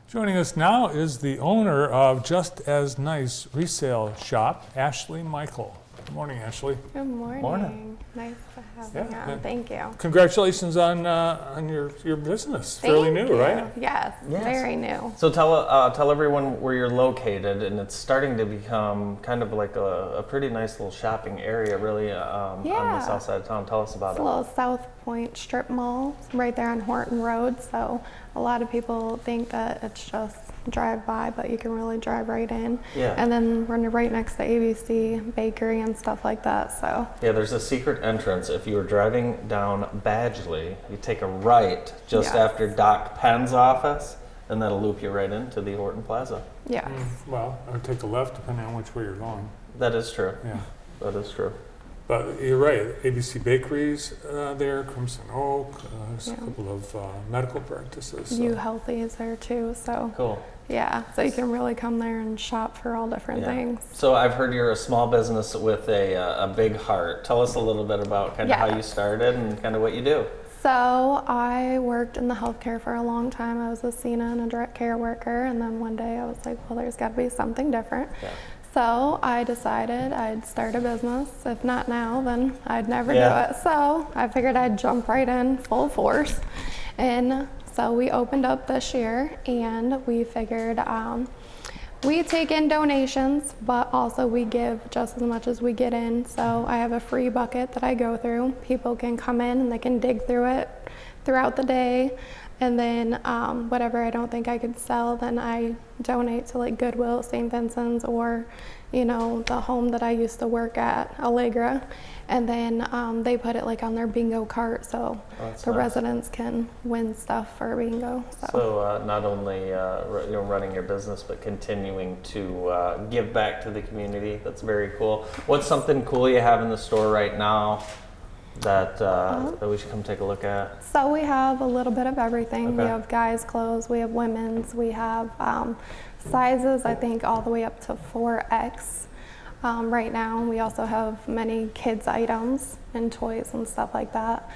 Joining us now is the owner of Just As Nice Resale Shop, Ashley Michael. Good morning, Ashley. Good morning. Morning. Nice to have you on. Thank you. Congratulations on your business. Fairly new, right? Yes, very new. So tell everyone where you're located, and it's starting to become kind of like a pretty nice little shopping area, really, on the south side of town. Tell us about It's a little South Point strip mall right there on Horton Road. So a lot of people think that it's just drive by, but you can really drive right in. Yeah. And then we're right next to ABC Bakery and stuff like that. So yeah, there's a secret entrance. If you were driving down Badgley, you take a right just after Doc Penn's office, and that'll loop you right into the Horton Plaza. Yes. Well, or take a left depending on which way you're going. That is true. Yeah. That is true. But you're right, ABC Bakeries there, Crimson Oak, there's a couple of medical practices. So. U Healthy is there too. So cool. Yeah, so you can really come there and shop for all different things. So I've heard you're a small business with a big heart. Tell us a little bit about kind of how you started and kind of what you do. So I worked in the healthcare for a long time. I was a CNA and a direct care worker, and then one day I was like, well, there's got to be something different. Yeah. So I decided I'd start a business. If not now, then I'd never do it. So I figured I'd jump right in full force. And so we opened up this year, and we figured we take in donations, but also we give just as much as we get in. So I have a free bucket that I go through. People can come in and they can dig through it throughout the day. And then whatever I don't think I could sell, then I donate to like Goodwill, St. Vincent's, or the home that I used to work at, Allegra. And then they put it like on their bingo cart, so the residents can win stuff for bingo. So not only running your business, but continuing to give back to the community. That's very cool. What's something cool you have in the store right now that we should come take a look at? So we have a little bit of everything. Okay. We have guys' clothes, we have women's, we have sizes, I think all the way up to 4X right now. We also have many kids' items and toys and stuff like that.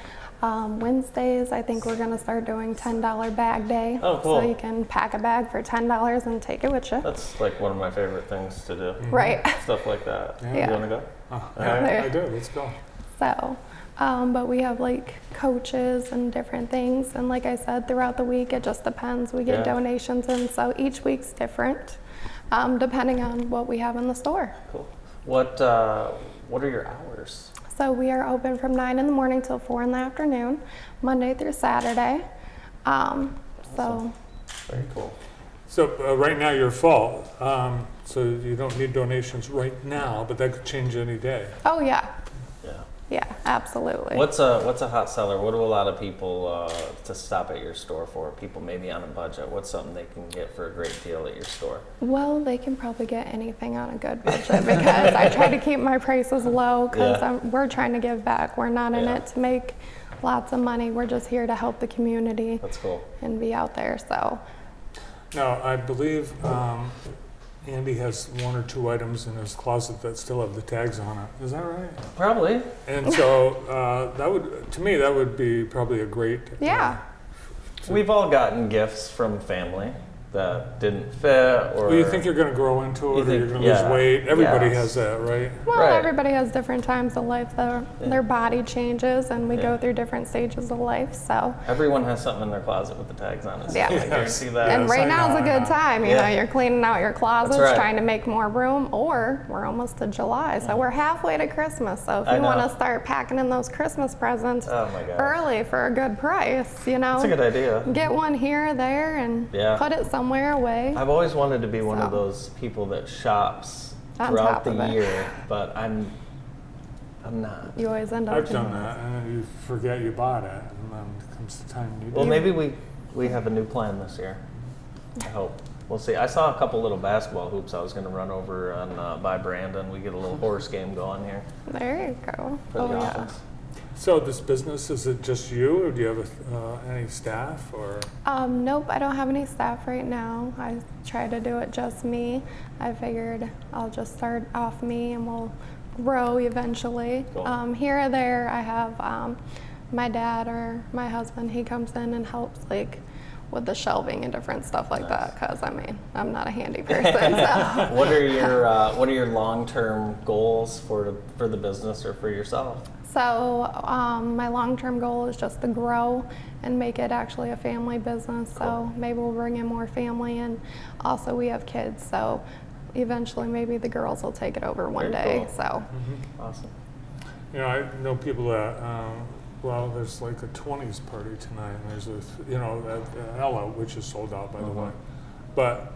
Wednesdays, I think we're going to start doing $10 bag day. Oh, cool. So you can pack a bag for $10 and take it with you. That's like one of my favorite things to do. Right. Stuff like that. Yeah. You want to go? I do. Let's go. So, but we have like coaches and different things. And like I said, throughout the week, it just depends. We get donations in. So each week's different, depending on what we have in the store. Cool. What are your hours? So we are open from 9 in the morning till 4 in the afternoon, Monday through Saturday. So very cool. So right now you're full, so you don't need donations right now, but that could change any day. Oh yeah. Yeah, absolutely. What's a hot seller? What do a lot of people to stop at your store for? People maybe on a budget. What's something they can get for a great deal at your store? Well, they can probably get anything on a good budget because I try to keep my prices low because we're trying to give back. We're not in it to make lots of money. We're just here to help the community. That's cool. And be out there. So. Now, I believe Andy has 1 or 2 items in his closet that still have the tags on it. Is that right? Probably. And so that would, to me, that would be probably a great. Yeah. We've all gotten gifts from family that didn't fit, or Well, you think you're going to grow into it, or you're going to lose weight. Everybody has that, right? Well, everybody has different times of life. Their body changes, and we go through different stages of life. So everyone has something in their closet with the tags on it. So Yeah. I guarantee that. and right now is a good time. You know, you're cleaning out your closets, right. trying to make more room. Or we're almost to July, so we're halfway to Christmas. So if I you want know. to start packing in those Christmas presents Oh my gosh. early for a good price, you know, That's a good idea. get one here or there and Yeah. put it somewhere away. I've always wanted to be one of So. those people that shops On throughout top the of it. year, but I'm not. You always end up. I've doing done that, and then you forget you bought it, and then comes the time you Well, do. maybe we have a new plan this year. I hope. We'll see. I saw a couple little basketball hoops I was going to run over on by Brandon. We get a little horse game going here There you go. for the Oh, yeah. office. So this business, is it just you, or do you have any staff, or? Nope, I don't have any staff right now. I try to do it just me. I figured I'll just start off me and we'll grow eventually. Cool. Here or there, I have my dad or my husband. He comes in and helps like with the shelving and different stuff like that. Because I mean, I'm not a handy person. So. What are your long-term goals for the business or for yourself? So my long-term goal is just to grow and make it actually a family business. So maybe we'll bring in more family, and also we have kids. So eventually maybe the girls will take it over one Very day. cool. So Awesome. You know, I know people that, well, there's like a 20s party tonight, and there's a, you know, at Ella, which is sold out, by the way. But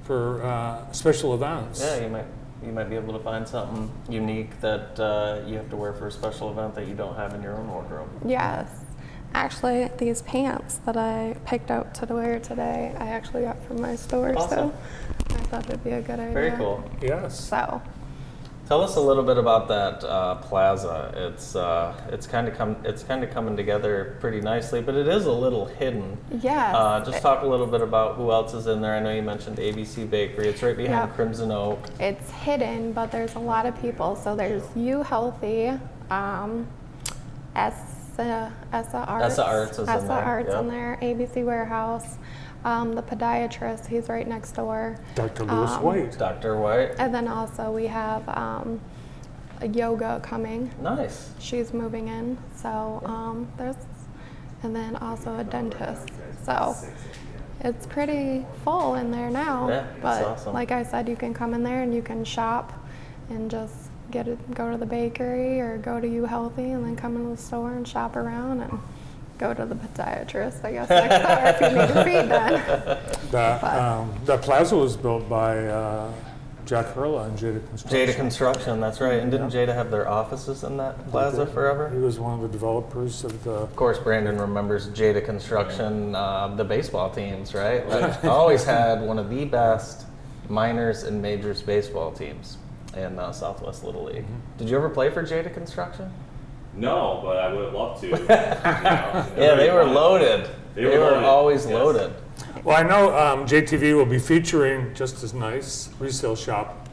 for special events. Yeah, you might be able to find something unique that you have to wear for a special event that you don't have in your own wardrobe. yes, actually these pants that I picked out to wear today, I actually got from my store. Awesome. So I thought it'd be a good idea. Very cool. Yes. So. Tell us a little bit about that plaza. It's kind of coming together pretty nicely, but it is a little hidden. Yes. Just talk a little bit about who else is in there. I know you mentioned ABC Bakery. It's right behind Yep. Crimson Oak. It's hidden, but there's a lot of people. So there's You Healthy, Essa Arts. Essa Arts is in Essa there, Arts yep. in there. ABC Warehouse. The podiatrist, he's right next door. Dr. Lewis White. Dr. White. And then also we have a yoga coming. Nice. She's moving in. So there's, and then also a dentist. So it's pretty full in there now. Yeah, but that's awesome. like I said, you can come in there and you can shop and just go to the bakery or go to You Healthy and then come into the store and shop around and go to the podiatrist, I guess, next door if you need your feet done. That plaza was built by Jack Hurla and Jada Construction. Jada Construction, that's right. And didn't Jada have their offices in that plaza forever? He was one of the developers of the... Of course, Brandon remembers Jada Construction, the baseball teams, right? Like, always had one of the best minors and majors baseball teams in Southwest Little League. Did you ever play for Jada Construction? No, but I would have loved to. Yeah, they were loaded. They were always loaded. Well, I know JTV will be featuring Just As Nice resale shop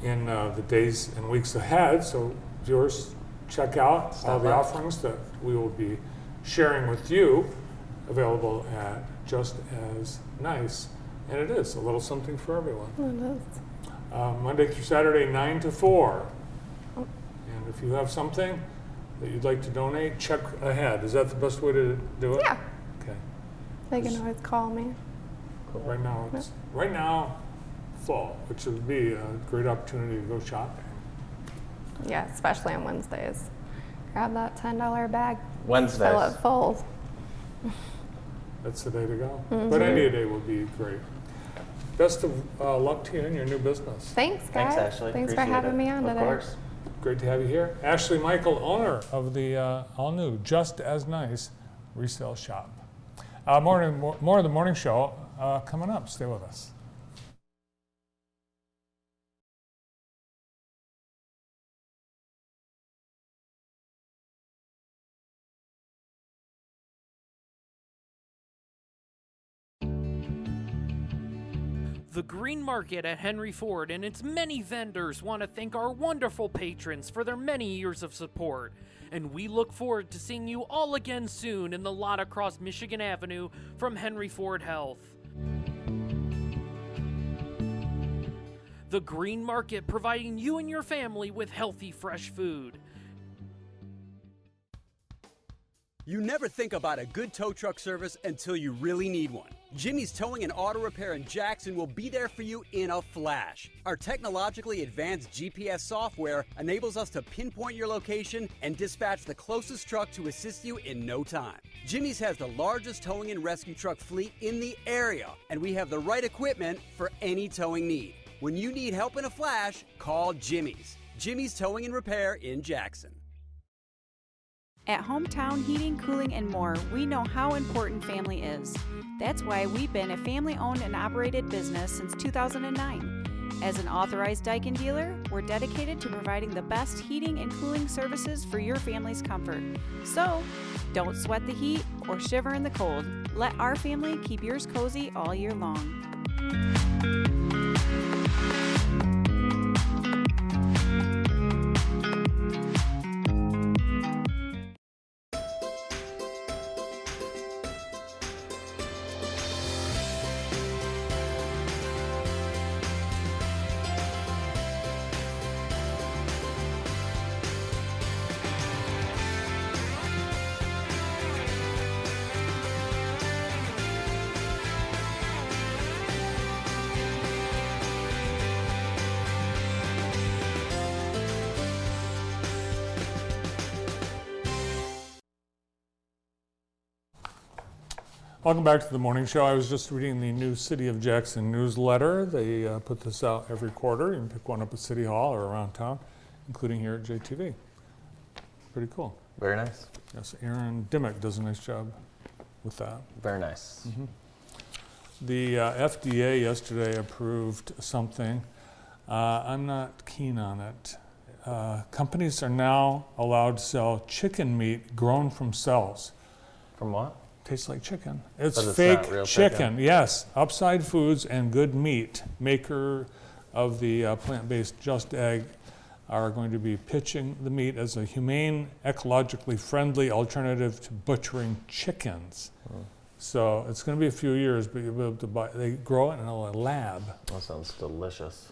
in the days and weeks ahead. So viewers, check out all the offerings that we will be sharing with you, available at Just As Nice. And it is a little something for everyone. It is. Monday through Saturday, 9 to 4. And if you have something that you'd like to donate, check ahead. Is that the best way to do it? Yeah. Okay. They can always call me. Cool. Right now, fall, which would be a great opportunity to go shopping. Yeah, especially on Wednesdays. Grab that $10 bag. Wednesdays. Fill it full. That's the day to go. Mhm. But any day would be great. Best of luck to you in your new business. Thanks, guys. Thanks, Ashley. Thanks for Appreciate having it. me on today. Of course. Great to have you here. Ashley Michael, owner of the all-new Just As Nice resale shop. More of the morning show coming up. Stay with us. The Green Market at Henry Ford and its many vendors want to thank our wonderful patrons for their many years of support. And we look forward to seeing you all again soon in the lot across Michigan Avenue from Henry Ford Health. The Green Market, providing you and your family with healthy, fresh food. You never think about a good tow truck service until you really need one. Jimmy's Towing and Auto Repair in Jackson will be there for you in a flash. Our technologically advanced GPS software enables us to pinpoint your location and dispatch the closest truck to assist you in no time. Jimmy's has the largest towing and rescue truck fleet in the area, and we have the right equipment for any towing need. When you need help in a flash, call Jimmy's. Jimmy's Towing and Repair in Jackson. At Hometown Heating, Cooling, and More, we know how important family is. That's why we've been a family-owned and operated business since 2009. As an authorized Daikin dealer, we're dedicated to providing the best heating and cooling services for your family's comfort. So, don't sweat the heat or shiver in the cold. Let our family keep yours cozy all year long. Welcome back to the morning show. I was just reading the new City of Jackson newsletter. They put this out every quarter. You can pick one up at City Hall or around town, including here at JTV. Pretty cool. Very nice. Yes, Aaron Dimmick does a nice job with that. Very nice. Mm-hmm. The FDA yesterday approved something. I'm not keen on it. Companies are now allowed to sell chicken meat grown from cells. From what? Tastes like chicken. It's But it's fake not real chicken. Yes. Upside Foods and Good Meat, maker of the plant-based Just Egg, are going to be pitching the meat as a humane, ecologically friendly alternative to butchering chickens. So it's going to be a few years, but you'll be able to buy. They grow it in a lab. That sounds delicious.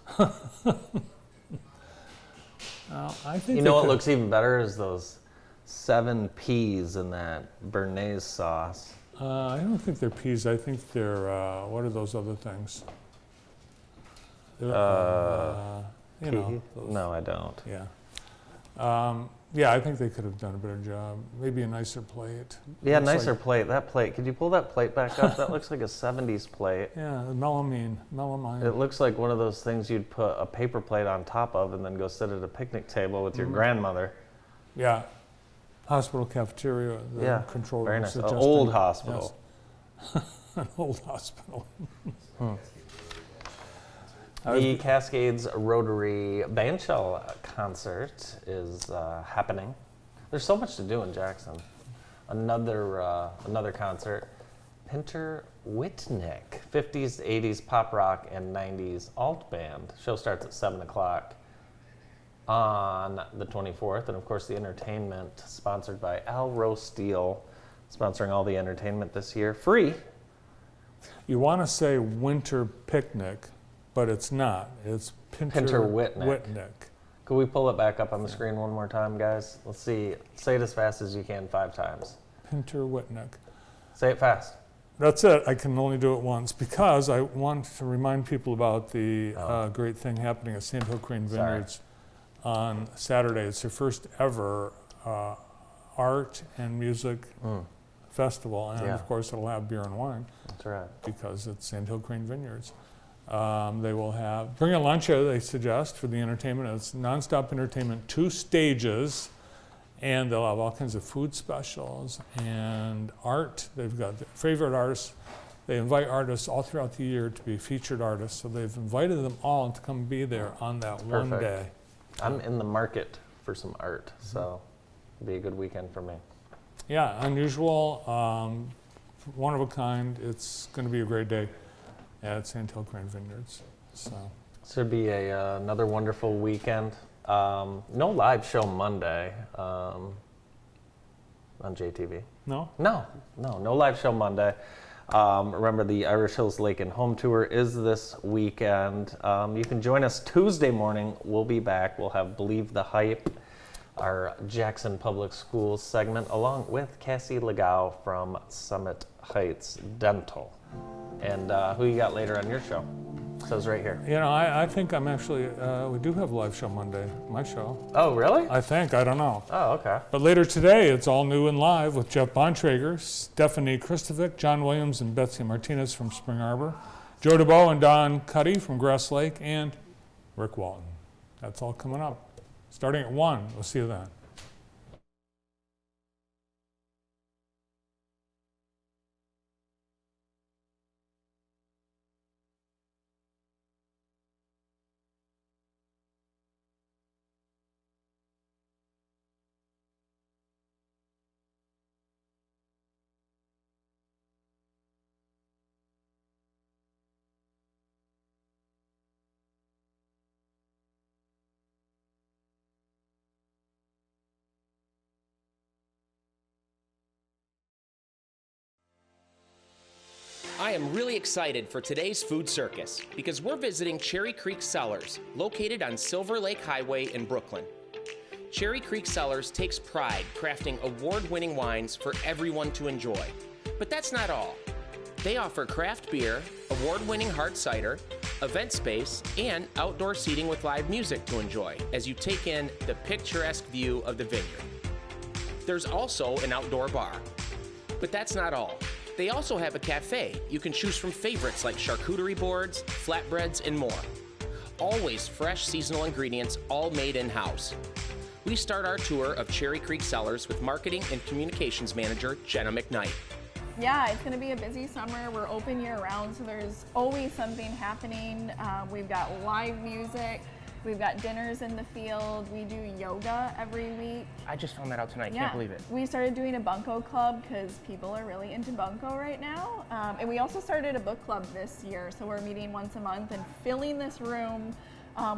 I think you know what looks even better is those 7 peas in that Bernaise sauce. I don't think they're peas. I think they're, what are those other things? You know. Those. No, I don't. Yeah. Yeah, I think they could have done a better job. Maybe a nicer plate. Yeah, Looks nicer like, plate. That plate. Could you pull that plate back up? That looks like a 70s plate. Yeah, melamine. It looks like one of those things you'd put a paper plate on top of and then go sit at a picnic table with your grandmother. Yeah. Hospital cafeteria. The control room. Very nice. An old hospital. Yes. An old hospital. The Cascades Rotary Bandshell concert is happening. There's so much to do in Jackson. Another concert. Pinter Whitnick, 50s, 80s pop rock and 90s alt band. Show starts at 7 o'clock on the 24th, and of course the entertainment sponsored by Alro Steel, sponsoring all the entertainment this year, free. You want to say winter picnic, but it's not. It's Pinter Whitnick. Could we pull it back up on the screen one more time, guys? Let's see. Say it as fast as you can 5 times. Pinter Whitnick. Say it fast. That's it. I can only do it once because I want to remind people about the great thing happening at Sandhill Crane Vineyards on Saturday. It's their first ever art and music festival, and of course it'll have beer and wine. That's right. Because it's Sandhill Crane Vineyards. They will have, bring a lunch, they suggest, for the entertainment. It's nonstop entertainment, 2 stages, and they'll have all kinds of food specials and art. They've got their favorite artists. They invite artists all throughout the year to be featured artists, so they've invited them all to come be there on that one day. I'm in the market for some art, so it'll be a good weekend for me. Yeah, unusual, one of a kind. It's going to be a great day. at Sand Hill Grand Vineyards. So Should be another wonderful weekend. No live show Monday on JTV. No? No live show Monday. Remember, the Irish Hills Lake and Home Tour is this weekend. You can join us Tuesday morning. We'll be back. We'll have Believe the Hype, our Jackson Public Schools segment, along with Cassie Legao from Summit Heights Dental. And who you got later on your show? It says right here. You know, I think I'm actually, we do have a live show Monday, my show. Oh, really? I think, I don't know. Oh, okay. But later today, it's all new and live with Jeff Bontrager, Stephanie Kristovic, John Williams, and Betsy Martinez from Spring Arbor, Joe DeBow and Don Cuddy from Grass Lake, and Rick Walton. That's all coming up. Starting at 1. We'll see you then. I am really excited for today's food circus because we're visiting Cherry Creek Cellars, located on Silver Lake Highway in Brooklyn. Cherry Creek Cellars takes pride crafting award-winning wines for everyone to enjoy. But that's not all. They offer craft beer, award-winning hard cider, event space, and outdoor seating with live music to enjoy as you take in the picturesque view of the vineyard. There's also an outdoor bar. But that's not all. They also have a cafe. You can choose from favorites like charcuterie boards, flatbreads, and more. Always fresh seasonal ingredients, all made in-house. We start our tour of Cherry Creek Cellars with Marketing and Communications Manager Jenna McKnight. Yeah, it's going to be a busy summer. We're open year-round, so there's always something happening. We've got live music. We've got dinners in the field. We do yoga every week. I just found that out tonight. Yeah. Can't believe it. We started doing a bunko club because people are really into bunko right now. And we also started a book club this year. So we're meeting once a month and filling this room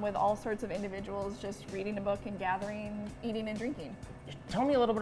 with all sorts of individuals just reading a book and gathering, eating and drinking. Tell me a little bit